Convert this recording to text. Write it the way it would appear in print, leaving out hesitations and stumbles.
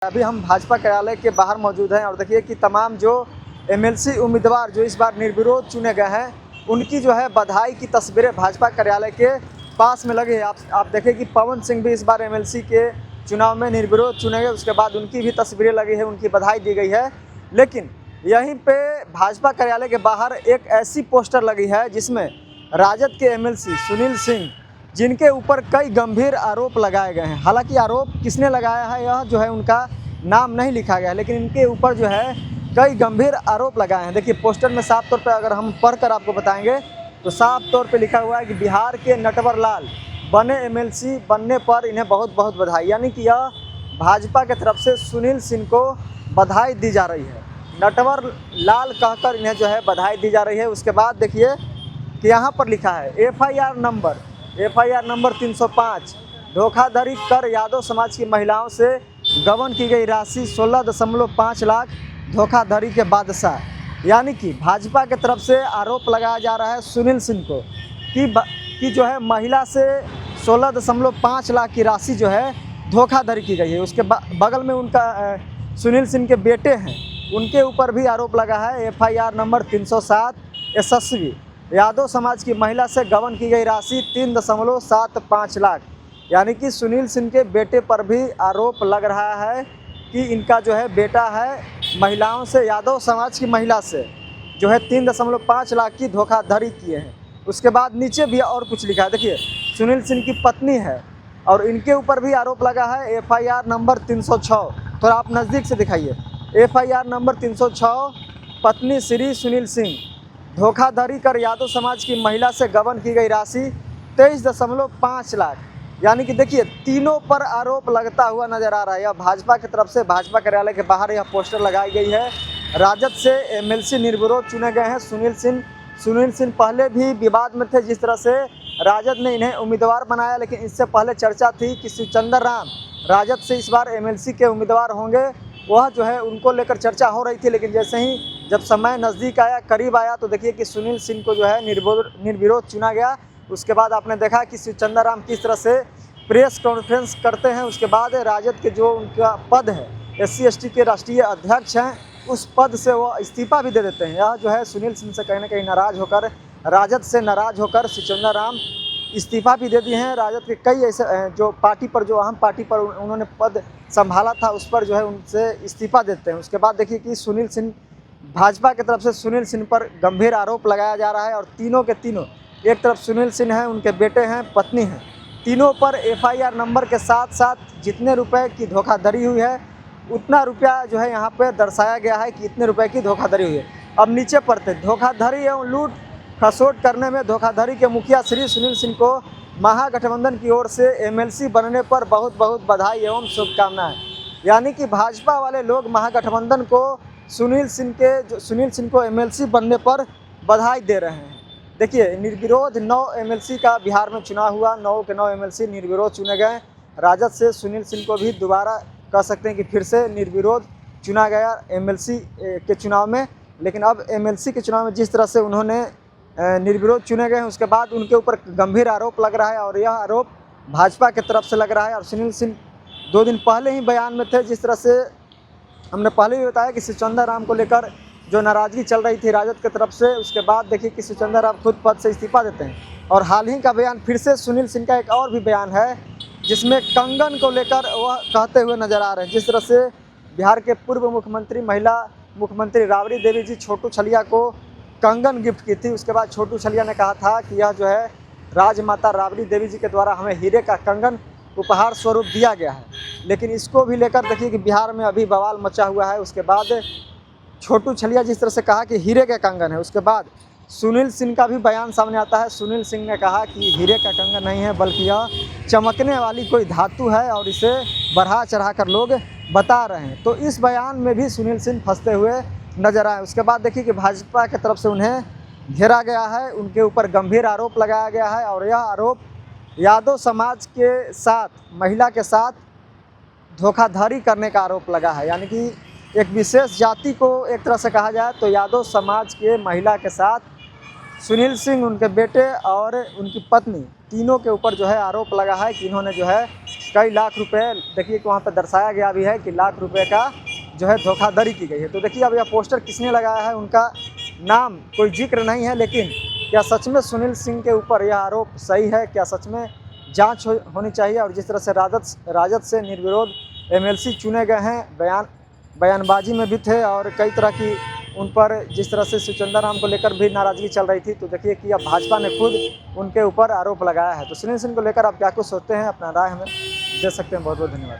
अभी हम भाजपा कार्यालय के बाहर मौजूद हैं और देखिए कि तमाम जो एमएलसी उम्मीदवार जो इस बार निर्विरोध चुने गए हैं उनकी जो है बधाई की तस्वीरें भाजपा कार्यालय के पास में लगी है। आप देखें कि पवन सिंह भी इस बार एमएलसी के चुनाव में निर्विरोध चुने गए, उसके बाद उनकी भी तस्वीरें लगी है, उनकी बधाई दी गई है। लेकिन यहीं पे भाजपा कार्यालय के बाहर एक ऐसी पोस्टर लगी है जिसमें राजद के एमएलसी सुनील सिंह, जिनके ऊपर कई गंभीर आरोप लगाए गए हैं। हालांकि आरोप किसने लगाया है यह जो है उनका नाम नहीं लिखा गया है, लेकिन इनके ऊपर जो है कई गंभीर आरोप लगाए हैं। देखिए पोस्टर में साफ तौर पर अगर हम पढ़कर आपको बताएंगे तो साफ तौर पे लिखा हुआ है कि बिहार के नटवर लाल बने एमएलसी बनने पर इन्हें बहुत बहुत बधाई। यानी कि यह भाजपा की तरफ से सुनील सिंह को बधाई दी जा रही है, नटवर लाल कहकर इन्हें जो है बधाई दी जा रही है। उसके बाद देखिए कि यहाँ पर लिखा है एफआईआर नंबर 305, धोखाधड़ी कर यादव समाज की महिलाओं से गबन की गई राशि 16.5 लाख, धोखाधड़ी के बादशाह। यानी कि भाजपा की तरफ से आरोप लगाया जा रहा है सुनील सिंह को कि जो है महिला से 16.5 लाख की राशि जो है धोखाधड़ी की गई है। उसके बगल में उनका सुनील सिंह के बेटे हैं, उनके ऊपर भी आरोप लगा है। एफआईआर नंबर 307, यशस्वी यादव समाज की महिला से गबन की गई राशि 3.75 लाख। यानी कि सुनील सिंह के बेटे पर भी आरोप लग रहा है कि इनका जो है बेटा है महिलाओं से, यादव समाज की महिला से जो है 3.5 लाख की धोखाधड़ी किए हैं। उसके बाद नीचे भी और कुछ लिखा है। देखिए सुनील सिंह की पत्नी है और इनके ऊपर भी आरोप लगा है। एफआईआर नंबर 306, थोड़ा आप नज़दीक से दिखाइए। एफआईआर नंबर 306, पत्नी श्री सुनील सिंह, धोखाधड़ी कर यादव समाज की महिला से गबन की गई राशि 23.5 लाख। यानी कि देखिए तीनों पर आरोप लगता हुआ नजर आ रहा है। यह भाजपा की तरफ से भाजपा कार्यालय के बाहर यह पोस्टर लगाई गई है। राजद से एमएलसी निर्विरोध चुने गए हैं सुनील सिंह पहले भी विवाद में थे, जिस तरह से राजद ने इन्हें उम्मीदवार बनाया। लेकिन इससे पहले चर्चा थी कि शिवचंद्र राम राजद से इस बार एमएलसी के उम्मीदवार होंगे, वह जो है उनको लेकर चर्चा हो रही थी। लेकिन जैसे ही जब समय नज़दीक आया, करीब आया, तो देखिए कि सुनील सिंह को जो है निर्विरोध चुना गया। उसके बाद आपने देखा कि शिवचंद्र राम किस तरह से प्रेस कॉन्फ्रेंस करते हैं। उसके बाद राजद के जो उनका पद है, SC/ST के राष्ट्रीय अध्यक्ष हैं, उस पद से वो इस्तीफा भी दे देते हैं। यह जो है सुनील सिंह से कहीं ना कहीं नाराज़ होकर, राजद से नाराज़ होकर शिवचंद्र राम इस्तीफा भी दे दिए हैं। राजद के कई ऐसे जो पार्टी पर, जो अहम पार्टी पर उन्होंने पद संभाला था, उस पर जो है उनसे इस्तीफा देते हैं। उसके बाद देखिए कि सुनील सिंह, भाजपा की तरफ से सुनील सिंह पर गंभीर आरोप लगाया जा रहा है और तीनों के तीनों, एक तरफ सुनील सिंह हैं, उनके बेटे हैं, पत्नी हैं, तीनों पर एफआईआर नंबर के साथ साथ जितने रुपए की धोखाधड़ी हुई है उतना रुपया जो है यहाँ पर दर्शाया गया है कि इतने रुपए की धोखाधड़ी हुई है। अब नीचे पढ़ते, धोखाधड़ी एवं लूट खसोट करने में धोखाधड़ी के मुखिया श्री सुनील सिंह को महागठबंधन की ओर से एमएलसी बनने पर बहुत बहुत बधाई एवं शुभकामनाएं। यानी कि भाजपा वाले लोग महागठबंधन को सुनील सिंह को एमएलसी बनने पर बधाई दे रहे हैं। देखिए निर्विरोध 9 एमएलसी का बिहार में चुनाव हुआ, 9 के 9 एमएलसी निर्विरोध चुने गए। राजद से सुनील सिंह को भी दोबारा कह सकते हैं कि फिर से निर्विरोध चुना गया एमएलसी के चुनाव में। लेकिन अब एमएलसी के चुनाव में जिस तरह से उन्होंने निर्विरोध चुने गए हैं, उसके बाद उनके ऊपर गंभीर आरोप लग रहा है और यह आरोप भाजपा की तरफ से लग रहा है। और सुनील सिंह 2 दिन पहले ही बयान में थे, जिस तरह से हमने पहले भी बताया कि शिवचंद्र राम को लेकर जो नाराज़गी चल रही थी राजद की तरफ से, उसके बाद देखिए कि शिवचंद्र राम खुद पद से इस्तीफा देते हैं। और हाल ही का बयान फिर से सुनील सिंह का एक और भी बयान है जिसमें कंगन को लेकर वह कहते हुए नजर आ रहे हैं। जिस तरह से बिहार के पूर्व मुख्यमंत्री, महिला मुख्यमंत्री राबड़ी देवी जी छोटू छलिया को कंगन गिफ्ट की थी। उसके बाद छोटू छलिया ने कहा था कि यह जो है राजमाता राबड़ी देवी जी के द्वारा हमें हीरे का कंगन उपहार स्वरूप दिया गया है। लेकिन इसको भी लेकर देखिए कि बिहार में अभी बवाल मचा हुआ है। उसके बाद छोटू छलिया जिस तरह से कहा कि हीरे का कंगन है, उसके बाद सुनील सिंह का भी बयान सामने आता है। सुनील सिंह ने कहा कि हीरे का कंगन नहीं है, बल्कि यह चमकने वाली कोई धातु है और इसे बढ़ा चढ़ा कर लोग बता रहे हैं। तो इस बयान में भी सुनील सिंह फंसते हुए नजर आए। उसके बाद देखिए कि भाजपा की तरफ से उन्हें घेरा गया है, उनके ऊपर गंभीर आरोप लगाया गया है और यह आरोप यादव समाज के साथ, महिला के साथ धोखाधड़ी करने का आरोप लगा है। यानी कि एक विशेष जाति को एक तरह से कहा जाए तो यादव समाज के महिला के साथ सुनील सिंह, उनके बेटे और उनकी पत्नी, तीनों के ऊपर जो है आरोप लगा है कि इन्होंने जो है कई लाख रुपए, देखिए कि वहाँ पर दर्शाया गया भी है कि लाख रुपए का जो है धोखाधड़ी की गई है। तो देखिए अब यह पोस्टर किसने लगाया है, उनका नाम कोई जिक्र नहीं है, लेकिन क्या सच में सुनील सिंह के ऊपर यह आरोप सही है? क्या सच में जांच होनी चाहिए? और जिस तरह से राजद से निर्विरोध एमएलसी चुने गए हैं, बयानबाजी में भी थे और कई तरह की उन पर जिस तरह से सुचंदा राम को लेकर भी नाराज़गी चल रही थी। तो देखिए कि अब भाजपा ने खुद उनके ऊपर आरोप लगाया है। तो सुनील सिंह को लेकर आप क्या कुछ सोचते हैं? अपना राय हमें दे सकते हैं। बहुत बहुत धन्यवाद।